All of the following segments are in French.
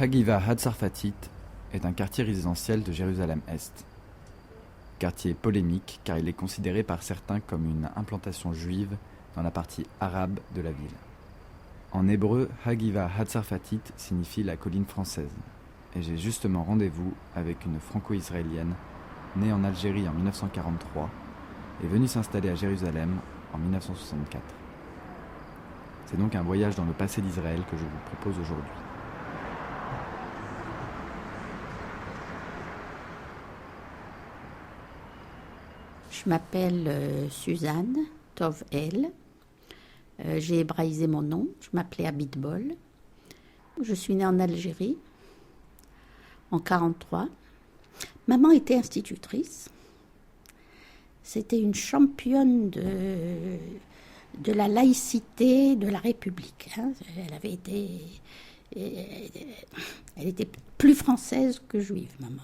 Hagiva Hatzarfatit est un quartier résidentiel de Jérusalem-Est. Quartier polémique car il est considéré par certains comme une implantation juive dans la partie arabe de la ville. En hébreu, Hagiva Hatzarfatit signifie la colline française. Et j'ai justement rendez-vous avec une franco-israélienne née en Algérie en 1943 et venue s'installer à Jérusalem en 1964. C'est donc un voyage dans le passé d'Israël que je vous propose aujourd'hui. Je m'appelle Suzanne Tov-El. J'ai hébraïsé mon nom. Je m'appelais Abitbol. Je suis née en Algérie en 1943. Maman était institutrice. C'était une championne de la laïcité de la République. Elle était plus française que juive, maman.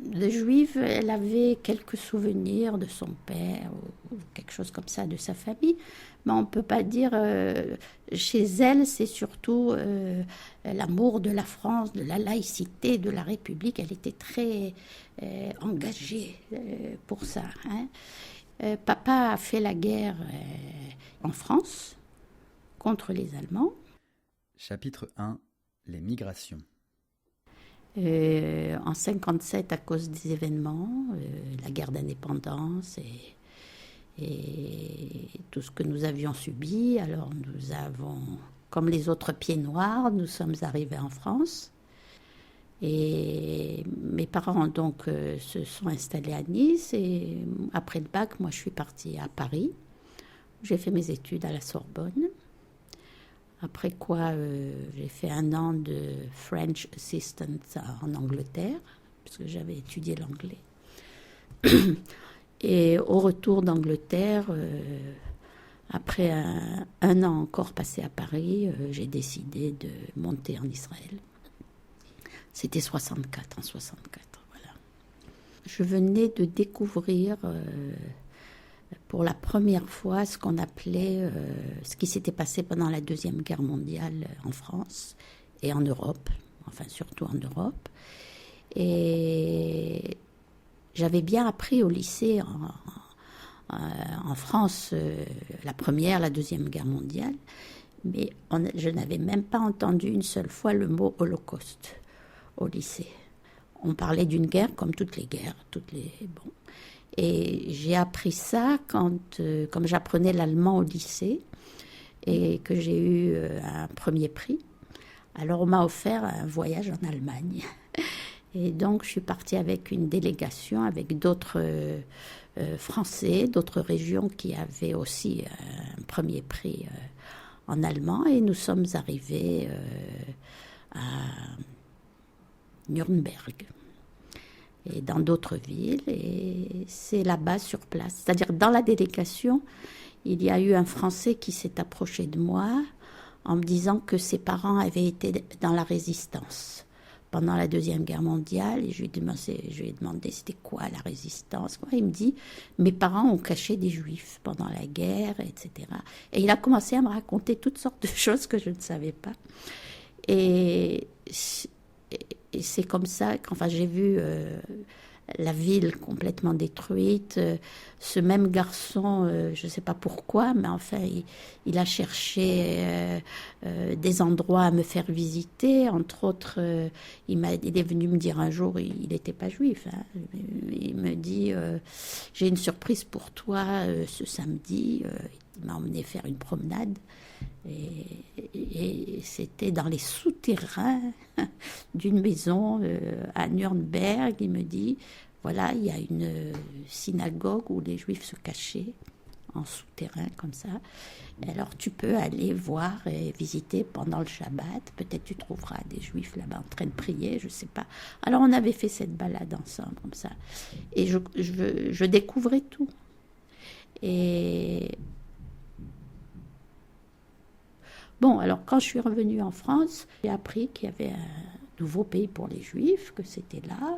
De juive, elle avait quelques souvenirs de son père ou quelque chose comme ça de sa famille, mais on ne peut pas dire chez elle, c'est surtout l'amour de la France, de la laïcité, de la République. Elle était très engagée pour ça. Papa a fait la guerre en France contre les Allemands. Chapitre 1. Les migrations. En 1957, à cause des événements, la guerre d'indépendance et tout ce que nous avions subi, alors nous avons, comme les autres pieds noirs, nous sommes arrivés en France. Et mes parents donc se sont installés à Nice et après le bac, moi je suis partie à Paris. J'ai fait mes études à la Sorbonne. Après quoi, j'ai fait 1 an de French Assistant en Angleterre, parce que j'avais étudié l'anglais. Et au retour d'Angleterre, après un an encore passé à Paris, j'ai décidé de monter en Israël. C'était en 64, voilà. Je venais de découvrir pour la première fois ce qu'on appelait, ce qui s'était passé pendant la Deuxième Guerre mondiale en France et en Europe, enfin surtout en Europe. Et j'avais bien appris au lycée en France la Première, la Deuxième Guerre mondiale, mais je n'avais même pas entendu une seule fois le mot Holocauste au lycée. On parlait d'une guerre comme toutes les guerres, bon. Et j'ai appris ça comme j'apprenais l'allemand au lycée et que j'ai eu un premier prix. Alors on m'a offert un voyage en Allemagne. Et donc je suis partie avec une délégation, avec d'autres Français, d'autres régions qui avaient aussi un premier prix en allemand. Et nous sommes arrivés à Nuremberg et dans d'autres villes, et c'est là-bas sur place. C'est-à-dire dans la délégation, il y a eu un Français qui s'est approché de moi en me disant que ses parents avaient été dans la résistance pendant la Deuxième Guerre mondiale, et je lui ai demandé c'était quoi la résistance. Il me dit, mes parents ont caché des juifs pendant la guerre, etc. Et il a commencé à me raconter toutes sortes de choses que je ne savais pas. Et c'est comme ça qu'enfin j'ai vu la ville complètement détruite. Ce même garçon, je ne sais pas pourquoi, mais enfin, il a cherché des endroits à me faire visiter. Entre autres, il est venu me dire un jour, il n'était pas juif, hein, il me dit, j'ai une surprise pour toi ce samedi. Il m'a emmené faire une promenade. Et c'était dans les souterrains d'une maison à Nuremberg. Il me dit, voilà, il y a une synagogue où les juifs se cachaient en souterrain comme ça. Alors tu peux aller voir et visiter pendant le Shabbat. Peut-être tu trouveras des juifs là-bas en train de prier, je ne sais pas. Alors on avait fait cette balade ensemble comme ça. Et je découvrais tout. Et bon, alors quand je suis revenue en France, j'ai appris qu'il y avait un nouveau pays pour les Juifs, que c'était là.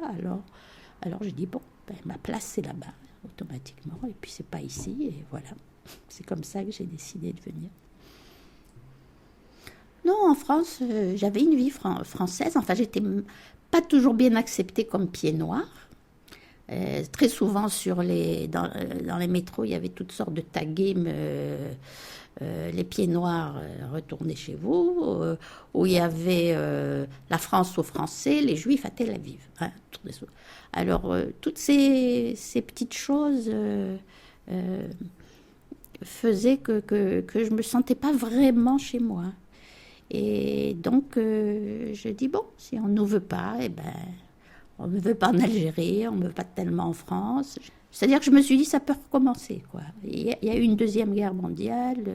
Alors j'ai dit, bon, ma place c'est là-bas, automatiquement, et puis c'est pas ici, et voilà. C'est comme ça que j'ai décidé de venir. Non, en France, j'avais une vie française. Enfin, j'étais pas toujours bien acceptée comme pied noir. Très souvent dans les métros, il y avait toutes sortes de tagués, les pieds noirs, retournez chez vous, où il y avait la France aux Français, les Juifs à Tel Aviv. Hein, alors, toutes ces petites choses faisaient que je me sentais pas vraiment chez moi. Et donc, je dis, bon, si on ne nous veut pas, eh ben, on ne me veut pas en Algérie, on ne me veut pas tellement en France. C'est-à-dire que je me suis dit, ça peut recommencer, quoi. Il y a eu une deuxième guerre mondiale.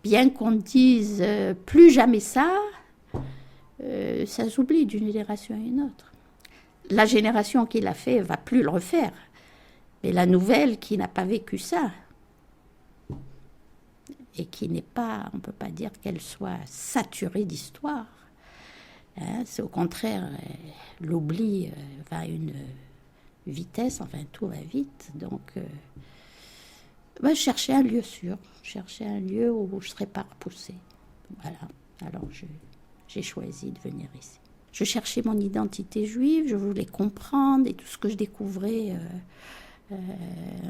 Bien qu'on dise plus jamais ça, ça s'oublie d'une génération à une autre. La génération qui l'a fait va plus le refaire. Mais la nouvelle qui n'a pas vécu ça, et qui n'est pas, on ne peut pas dire qu'elle soit saturée d'histoire. Hein, c'est au contraire, l'oubli va à une vitesse, enfin tout va vite. Donc, je cherchais un lieu sûr, cherchais un lieu où je ne serais pas repoussée. Voilà, alors j'ai choisi de venir ici. Je cherchais mon identité juive, je voulais comprendre, et tout ce que je découvrais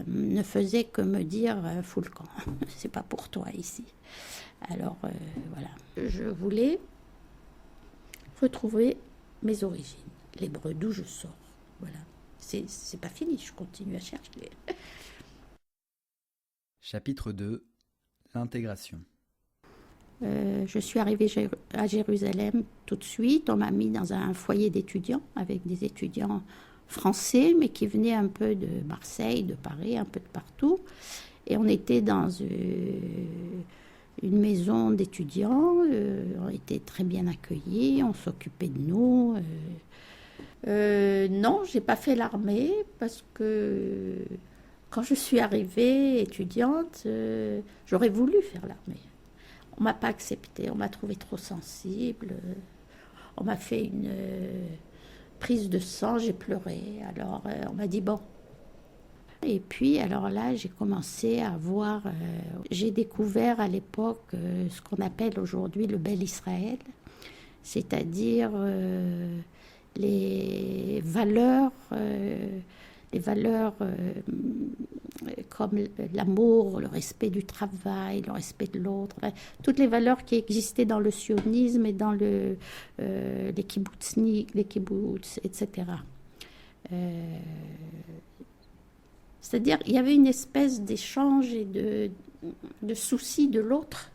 ne faisait que me dire fous le camp, c'est pas pour toi ici. Alors voilà, je voulais retrouver mes origines, l'hébreu d'où je sors. Voilà, c'est pas fini, je continue à chercher. Chapitre 2. L'intégration. Je suis arrivée à Jérusalem tout de suite. On m'a mis dans un foyer d'étudiants avec des étudiants français, mais qui venaient un peu de Marseille, de Paris, un peu de partout. Et on était dans une maison d'étudiants. On était très bien accueillis, on s'occupait de nous. Non, j'ai pas fait l'armée parce que quand je suis arrivée étudiante, j'aurais voulu faire l'armée. On m'a pas acceptée, on m'a trouvée trop sensible. On m'a fait une prise de sang, j'ai pleuré. Alors on m'a dit bon. Et puis alors là, j'ai commencé à voir, j'ai découvert à l'époque ce qu'on appelle aujourd'hui le Bel Israël, c'est-à-dire les valeurs comme l'amour, le respect du travail, le respect de l'autre, toutes les valeurs qui existaient dans le sionisme et dans les kibbutz, etc. C'est-à-dire il y avait une espèce d'échange et de souci de l'autre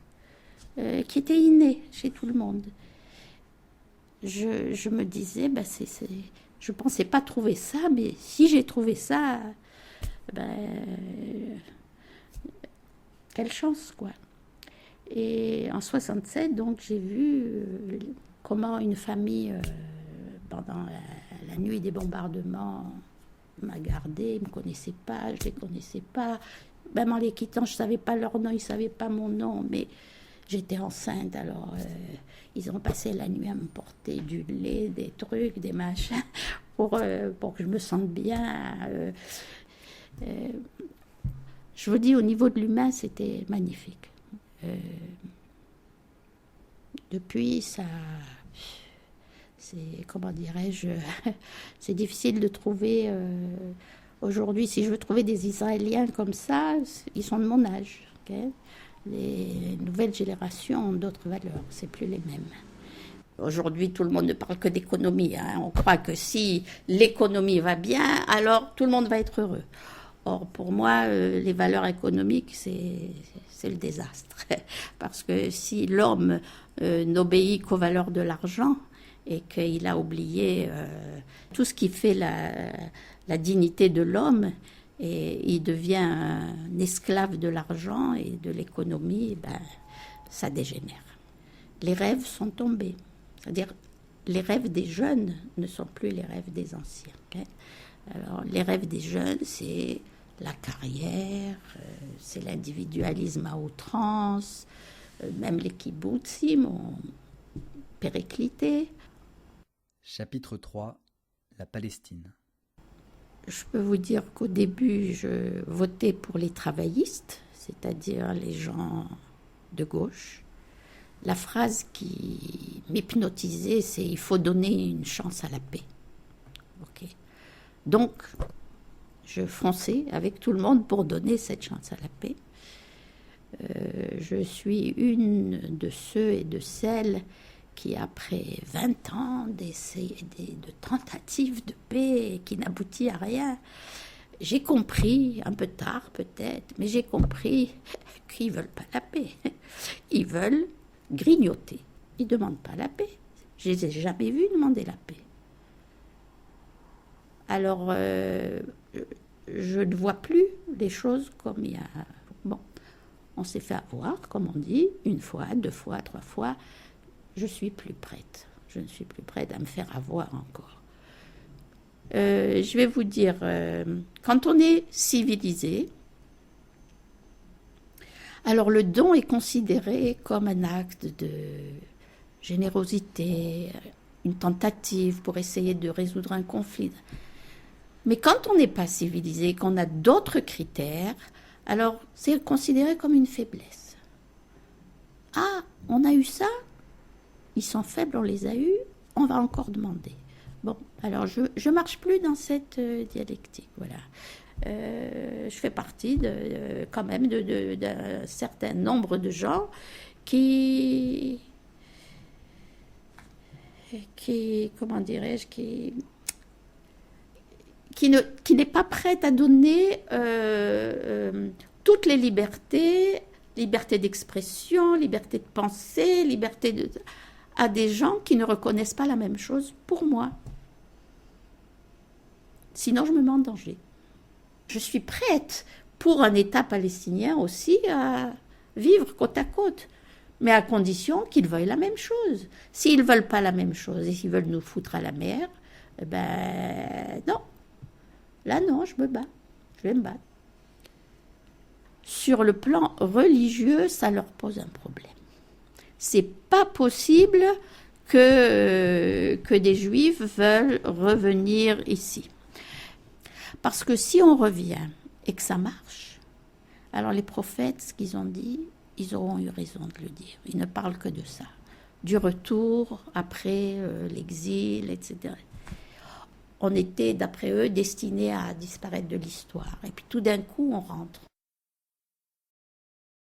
qui était inné chez tout le monde. Je me disais, je ne pensais pas trouver ça, mais si j'ai trouvé ça, quelle chance, quoi. Et en 67, donc, j'ai vu comment une famille, pendant la nuit des bombardements, m'a gardée, ils ne me connaissaient pas, je ne les connaissais pas. Même en les quittant, je ne savais pas leur nom, ils ne savaient pas mon nom, mais j'étais enceinte, alors ils ont passé la nuit à me porter du lait, des trucs, des machins, pour que je me sente bien. Je vous dis, au niveau de l'humain, c'était magnifique. Depuis, ça... C'est, comment dirais-je, c'est difficile de trouver... aujourd'hui, si je veux trouver des Israéliens comme ça, ils sont de mon âge. Okay, les nouvelles générations ont d'autres valeurs, c'est plus les mêmes. Aujourd'hui, tout le monde ne parle que d'économie. Hein. On croit que si l'économie va bien, alors tout le monde va être heureux. Or, pour moi, les valeurs économiques, c'est le désastre. Parce que si l'homme n'obéit qu'aux valeurs de l'argent et qu'il a oublié tout ce qui fait la dignité de l'homme, et il devient un esclave de l'argent et de l'économie, ça dégénère. Les rêves sont tombés. C'est-à-dire, les rêves des jeunes ne sont plus les rêves des anciens. Okay, alors, les rêves des jeunes, c'est la carrière, c'est l'individualisme à outrance, même les kibbutzim ont périclité. Chapitre 3. La Palestine. Je peux vous dire qu'au début, je votais pour les travaillistes, c'est-à-dire les gens de gauche. La phrase qui m'hypnotisait, c'est « il faut donner une chance à la paix ». Okay. Donc, je fonçais avec tout le monde pour donner cette chance à la paix. Je suis une de ceux et de celles qui, après 20 ans de tentatives de paix qui n'aboutit à rien, j'ai compris, un peu tard peut-être, mais j'ai compris qu'ils ne veulent pas la paix. Ils veulent grignoter. Ils ne demandent pas la paix. Je ne les ai jamais vus demander la paix. Alors, je ne vois plus les choses comme il y a... Bon, on s'est fait avoir, comme on dit, 1 fois, 2 fois, 3 fois. Je ne suis plus prête. Je ne suis plus prête à me faire avoir encore. Je vais vous dire, quand on est civilisé, alors le don est considéré comme un acte de générosité, une tentative pour essayer de résoudre un conflit. Mais quand on n'est pas civilisé, qu'on a d'autres critères, alors c'est considéré comme une faiblesse. Ah, on a eu ça, ils sont faibles, on les a eus, on va encore demander. Bon, alors je ne marche plus dans cette dialectique, voilà. Je fais partie quand même d'un certain nombre de gens qui comment dirais-je, qui n'est pas prête à donner toutes les libertés, liberté d'expression, liberté de penser, à des gens qui ne reconnaissent pas la même chose pour moi. Sinon, je me mets en danger. Je suis prête pour un État palestinien aussi à vivre côte à côte, mais à condition qu'ils veuillent la même chose. S'ils ne veulent pas la même chose et s'ils veulent nous foutre à la mer, ben non. Là, non, je me bats. Je vais me battre. Sur le plan religieux, ça leur pose un problème. C'est pas possible que des Juifs veulent revenir ici. Parce que si on revient et que ça marche, alors les prophètes, ce qu'ils ont dit, ils auront eu raison de le dire. Ils ne parlent que de ça. Du retour après l'exil, etc. On était, d'après eux, destinés à disparaître de l'histoire. Et puis tout d'un coup, on rentre.